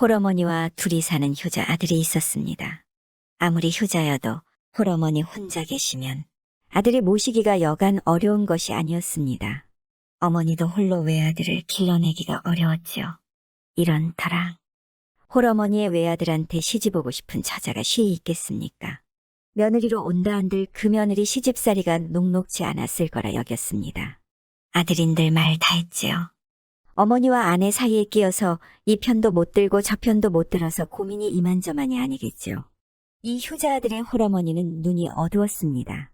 홀어머니와 둘이 사는 효자 아들이 있었습니다. 아무리 효자여도 홀어머니 혼자 계시면 아들이 모시기가 여간 어려운 것이 아니었습니다. 어머니도 홀로 외아들을 길러내기가 어려웠지요. 이런 터라 홀어머니의 외아들한테 시집오고 싶은 처자가 쉬이 있겠습니까? 며느리로 온다 한들 그 며느리 시집살이가 녹록지 않았을 거라 여겼습니다. 아들인들 말 다 했지요. 어머니와 아내 사이에 끼어서 이 편도 못 들고 저 편도 못 들어서 고민이 이만저만이 아니겠죠. 이 효자 아들의 홀어머니는 눈이 어두웠습니다.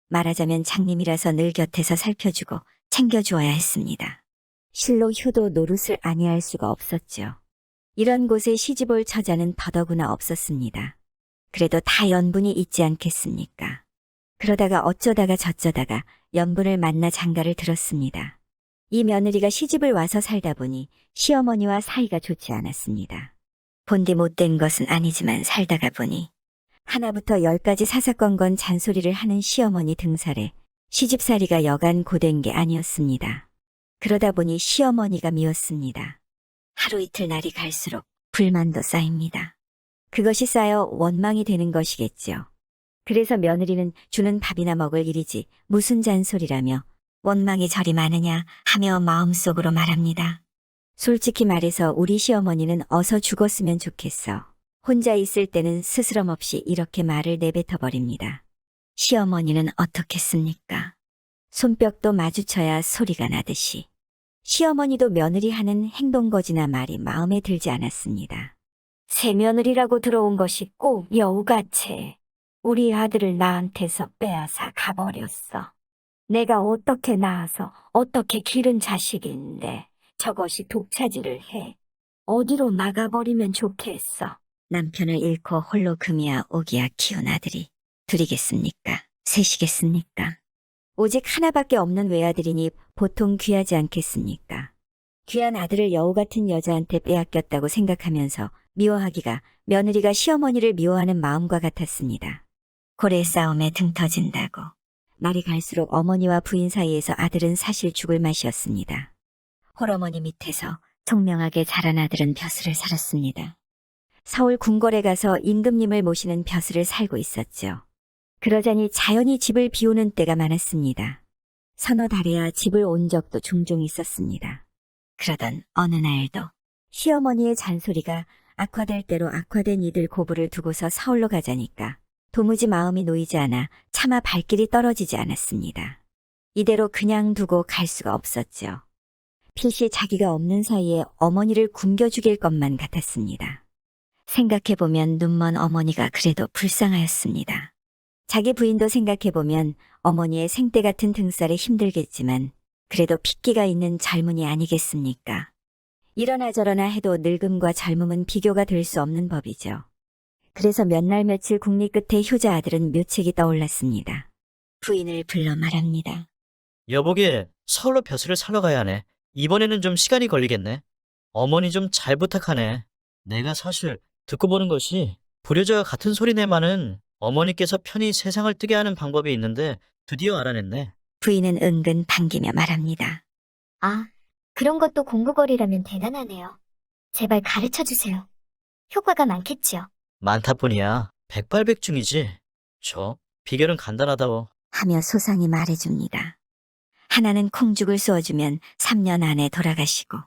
말하자면 장님이라서 늘 곁에서 살펴주고 챙겨주어야 했습니다. 실로 효도 노릇을 아니할 수가 없었죠. 이런 곳에 시집올 처자는 더더구나 없었습니다. 그래도 다 연분이 있지 않겠습니까? 그러다가 어쩌다가 저쩌다가 연분을 만나 장가를 들었습니다. 이 며느리가 시집을 와서 살다 보니 시어머니와 사이가 좋지 않았습니다. 본디 못된 것은 아니지만 살다가 보니 하나부터 열까지 사사건건 잔소리를 하는 시어머니 등살에 시집살이가 여간 고된 게 아니었습니다. 그러다 보니 시어머니가 미웠습니다. 하루 이틀 날이 갈수록 불만도 쌓입니다. 그것이 쌓여 원망이 되는 것이겠죠. 그래서 며느리는 주는 밥이나 먹을 일이지 무슨 잔소리라며 원망이 저리 많으냐 하며 마음속으로 말합니다. 솔직히 말해서 우리 시어머니는 어서 죽었으면 좋겠어. 혼자 있을 때는 스스럼 없이 이렇게 말을 내뱉어버립니다. 시어머니는 어떻겠습니까? 손뼉도 마주쳐야 소리가 나듯이. 시어머니도 며느리 하는 행동거지나 말이 마음에 들지 않았습니다. 새 며느리라고 들어온 것이 꼭 여우같이 우리 아들을 나한테서 빼앗아 가버렸어. 내가 어떻게 낳아서 어떻게 기른 자식인데 저것이 독차지를 해. 어디로 나가버리면 좋겠어. 남편을 잃고 홀로 금이야 오기야 키운 아들이 둘이겠습니까? 셋이겠습니까? 오직 하나밖에 없는 외아들이니 보통 귀하지 않겠습니까? 귀한 아들을 여우 같은 여자한테 빼앗겼다고 생각하면서 미워하기가 며느리가 시어머니를 미워하는 마음과 같았습니다. 고래 싸움에 등 터진다고. 날이 갈수록 어머니와 부인 사이에서 아들은 사실 죽을 맛이었습니다. 홀어머니 밑에서 총명하게 자란 아들은 벼슬을 살았습니다. 서울 궁궐에 가서 임금님을 모시는 벼슬을 살고 있었죠. 그러자니 자연히 집을 비우는 때가 많았습니다. 서너 달에야 집을 온 적도 종종 있었습니다. 그러던 어느 날도 시어머니의 잔소리가 악화될 대로 악화된 이들 고부를 두고서 서울로 가자니까 도무지 마음이 놓이지 않아 차마 발길이 떨어지지 않았습니다. 이대로 그냥 두고 갈 수가 없었죠. 필시 자기가 없는 사이에 어머니를 굶겨 죽일 것만 같았습니다. 생각해보면 눈먼 어머니가 그래도 불쌍하였습니다. 자기 부인도 생각해보면 어머니의 생때 같은 등살에 힘들겠지만 그래도 핏기가 있는 젊은이 아니겠습니까? 이러나 저러나 해도 늙음과 젊음은 비교가 될 수 없는 법이죠. 그래서 몇 날 며칠 국리 끝에 효자 아들은 묘책이 떠올랐습니다. 부인을 불러 말합니다. 여보기, 서울로 벼슬을 사러 가야 하네. 이번에는 좀 시간이 걸리겠네. 어머니 좀 잘 부탁하네. 내가 사실 듣고 보는 것이 불효자가 같은 소리네만은 어머니께서 편히 세상을 뜨게 하는 방법이 있는데 드디어 알아냈네. 부인은 은근 반기며 말합니다. 아, 그런 것도 공부거리라면 대단하네요. 제발 가르쳐 주세요. 효과가 많겠지요. 많다뿐이야. 백발백중이지. 비결은 간단하다워. 하며 소상히 말해줍니다. 하나는 콩죽을 쏘아주면 3년 안에 돌아가시고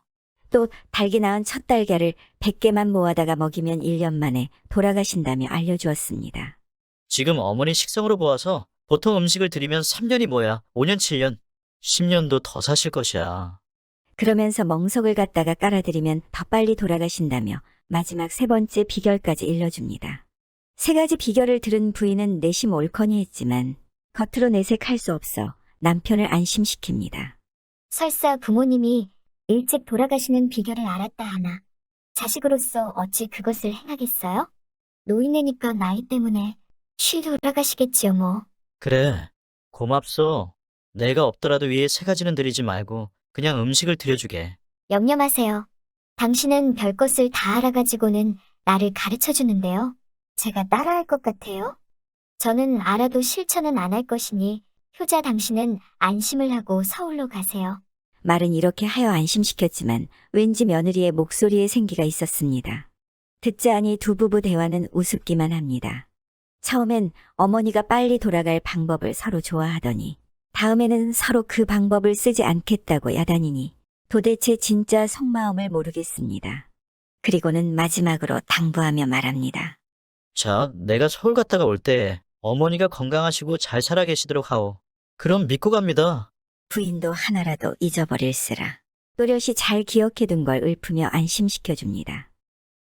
또 달기 낳은 첫 달걀을 100개만 모아다가 먹이면 1년 만에 돌아가신다며 알려주었습니다. 지금 어머니 식성으로 보아서 보통 음식을 드리면 3년이 뭐야. 5년, 7년, 10년도 더 사실 것이야. 그러면서 멍석을 갖다가 깔아드리면 더 빨리 돌아가신다며 마지막 세 번째 비결까지 일러줍니다. 세 가지 비결을 들은 부인은 내심 옳거니 했지만 겉으로 내색할 수 없어 남편을 안심시킵니다. 설사 부모님이 일찍 돌아가시는 비결을 알았다 하나 자식으로서 어찌 그것을 행하겠어요? 노인네니까 나이 때문에 쉬 돌아가시겠지요 뭐. 그래, 고맙소. 내가 없더라도 위에 세 가지는 드리지 말고 그냥 음식을 드려주게. 염려 마세요. 당신은 별것을 다 알아가지고는 나를 가르쳐 주는데요. 제가 따라할 것 같아요? 저는 알아도 실천은 안 할 것이니 효자 당신은 안심을 하고 서울로 가세요. 말은 이렇게 하여 안심시켰지만 왠지 며느리의 목소리에 생기가 있었습니다. 듣자하니 두 부부 대화는 우습기만 합니다. 처음엔 어머니가 빨리 돌아갈 방법을 서로 좋아하더니 다음에는 서로 그 방법을 쓰지 않겠다고 야단이니 도대체 진짜 속마음을 모르겠습니다. 그리고는 마지막으로 당부하며 말합니다. 자, 내가 서울 갔다가 올 때 어머니가 건강하시고 잘 살아 계시도록 하오. 그럼 믿고 갑니다. 부인도 하나라도 잊어버릴세라. 또렷이 잘 기억해둔 걸 읊으며 안심시켜줍니다.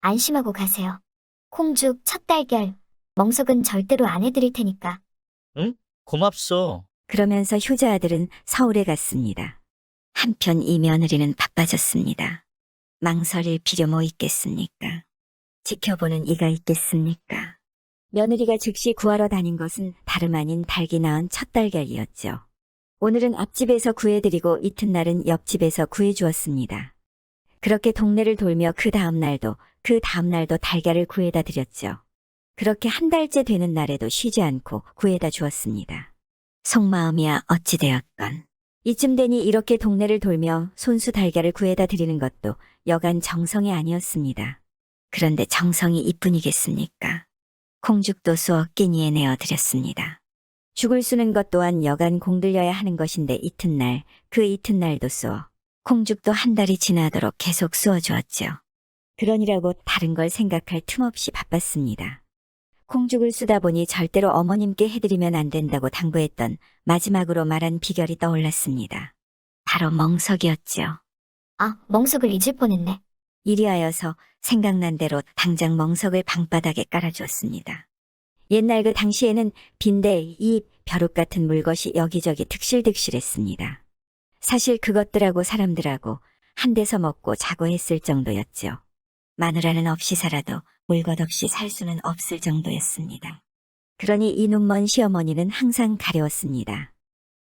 안심하고 가세요. 콩죽, 첫 달걀, 멍석은 절대로 안 해드릴 테니까. 고맙소. 그러면서 효자 아들은 서울에 갔습니다. 한편 이 며느리는 바빠졌습니다. 망설일 필요 뭐 있겠습니까? 지켜보는 이가 있겠습니까? 며느리가 즉시 구하러 다닌 것은 다름 아닌 달기 낳은 첫 달걀이었죠. 오늘은 앞집에서 구해드리고 이튿날은 옆집에서 구해주었습니다. 그렇게 동네를 돌며 그 다음날도 달걀을 구해다 드렸죠. 그렇게 한 달째 되는 날에도 쉬지 않고 구해다 주었습니다. 속마음이야 어찌되었건 이쯤 되니 이렇게 동네를 돌며 손수 달걀을 구해다 드리는 것도 여간 정성이 아니었습니다. 그런데 정성이 이뿐이겠습니까? 콩죽도 쏘어 끼니에 내어 드렸습니다. 죽을 쑤는 것 또한 여간 공들여야 하는 것인데 그 이튿날도 쏘어 콩죽도 한 달이 지나도록 계속 쏘어 주었죠. 그러니라고 다른 걸 생각할 틈 없이 바빴습니다. 콩죽을 쓰다 보니 절대로 어머님께 해드리면 안 된다고 당부했던 마지막으로 말한 비결이 떠올랐습니다. 바로 멍석이었죠. 아, 멍석을 잊을 뻔했네. 이리하여서 생각난 대로 당장 멍석을 방바닥에 깔아주었습니다. 옛날 그 당시에는 빈대, 잎, 벼룩 같은 물것이 여기저기 득실득실했습니다. 사실 그것들하고 사람들하고 한 데서 먹고 자고 했을 정도였죠. 마누라는 없이 살아도 물것 없이 살 수는 없을 정도였습니다. 그러니 이 눈먼 시어머니는 항상 가려웠습니다.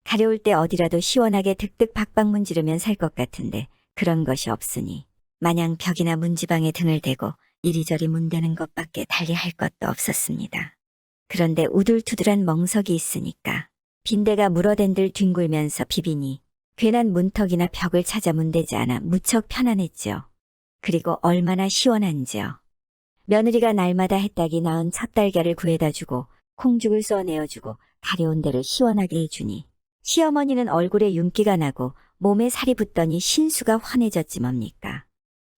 가려울 때 어디라도 시원하게 득득 박박 문지르면 살 것 같은데 그런 것이 없으니 마냥 벽이나 문지방에 등을 대고 이리저리 문대는 것밖에 달리 할 것도 없었습니다. 그런데 우둘투둘한 멍석이 있으니까 빈대가 물어댄들 뒹굴면서 비비니 괜한 문턱이나 벽을 찾아 문대지 않아 무척 편안했죠. 그리고 얼마나 시원한지요. 며느리가 날마다 해딱이 낳은 첫 달걀을 구해다 주고 콩죽을 써내어주고 가려운 데를 시원하게 해주니 시어머니는 얼굴에 윤기가 나고 몸에 살이 붙더니 신수가 환해졌지 뭡니까.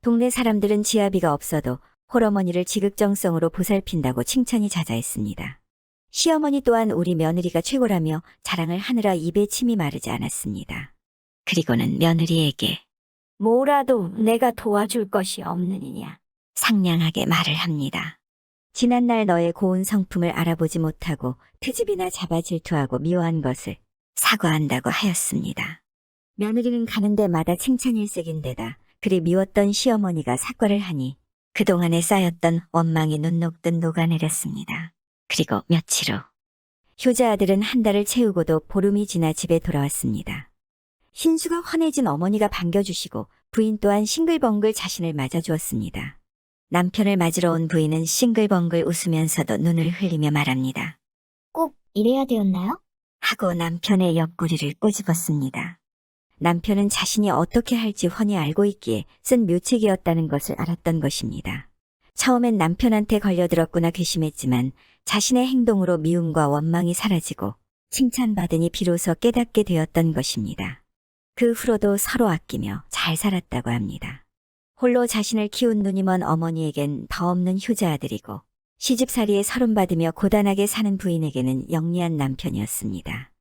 동네 사람들은 지아비가 없어도 홀어머니를 지극정성으로 보살핀다고 칭찬이 자자했습니다. 시어머니 또한 우리 며느리가 최고라며 자랑을 하느라 입에 침이 마르지 않았습니다. 그리고는 며느리에게 뭐라도 내가 도와줄 것이 없느니냐 상냥하게 말을 합니다. 지난날 너의 고운 성품을 알아보지 못하고 트집이나 잡아 질투하고 미워한 것을 사과한다고 하였습니다. 며느리는 가는 데마다 칭찬일색인데다 그리 미웠던 시어머니가 사과를 하니 그동안에 쌓였던 원망이 눈 녹듯 녹아내렸습니다. 그리고 며칠 후 효자 아들은 한 달을 채우고도 보름이 지나 집에 돌아왔습니다. 신수가 환해진 어머니가 반겨주시고 부인 또한 싱글벙글 자신을 맞아주었습니다. 남편을 맞으러 온 부인은 싱글벙글 웃으면서도 눈을 흘리며 말합니다. 꼭 이래야 되었나요? 하고 남편의 옆구리를 꼬집었습니다. 남편은 자신이 어떻게 할지 훤히 알고 있기에 쓴 묘책이었다는 것을 알았던 것입니다. 처음엔 남편한테 걸려들었구나 괘씸했지만 자신의 행동으로 미움과 원망이 사라지고 칭찬받으니 비로소 깨닫게 되었던 것입니다. 그 후로도 서로 아끼며 잘 살았다고 합니다. 홀로 자신을 키운 눈이 먼 어머니에겐 더 없는 효자 아들이고 시집살이에 서름받으며 고단하게 사는 부인에게는 영리한 남편이었습니다.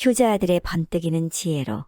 효자 아들의 번뜩이는 지혜로